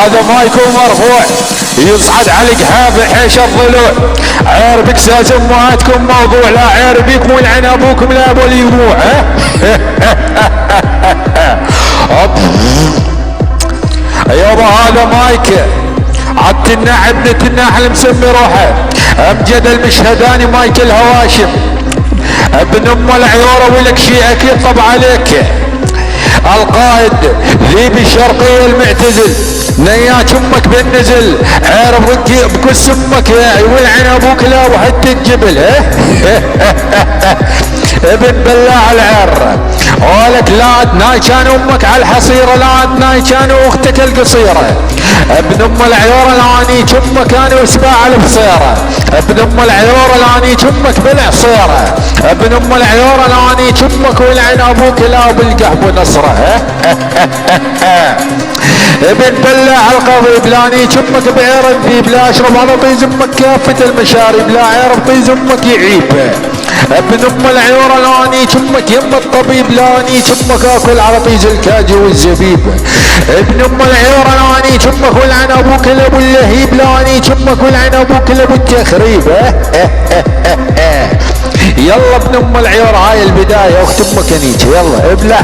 وهذا ما يكون مرفوع يصعد على القحاب حيش الضلوع. عيربك ساز امهاتكم موضوع، لا عيربك ولعن ابوكم لا ابو اليموع. يابا هذا مايك عبد الناح ابنة الناحل مسمي روحه. امجد المشهداني مايك الهواشم ابن ام العيوره ولك شيء اكيد طب عليك. القائد ذيب الشرقيه المعتزل نياك امك بالنزل. عارف بكل سمك ولعن ابوك لا وحتى الجبل. ابن بلاع العر ولك لا تناي كان امك على الحصيره، لا تناي كان اختك القصيره. ابن ام العيوره لاني امك انا وسباع على البصيره. ابن ام العيوره لاني امك بالعصيره. ابن ام العيوره لاني امك ولعن ابوك لا بالقحب ونصره. ابن بلاع القضيب لاني امك بعير الذيب، لا اشرب على طيز امك كافه المشارب، لا عيرب طيز امك يعيب. ابن ام العيوره لاني امك يم الطبيب، لاني امك اكل على طيز الكاجي والزبيب. ابن ام العيوره لاني امك ولعن ابوك لابو اللهيب، لاني امك ولعن ابوك لابو التخريب. يلا ابن ام العيوره هاي البدايه اخت امك انيك يلا ابلع.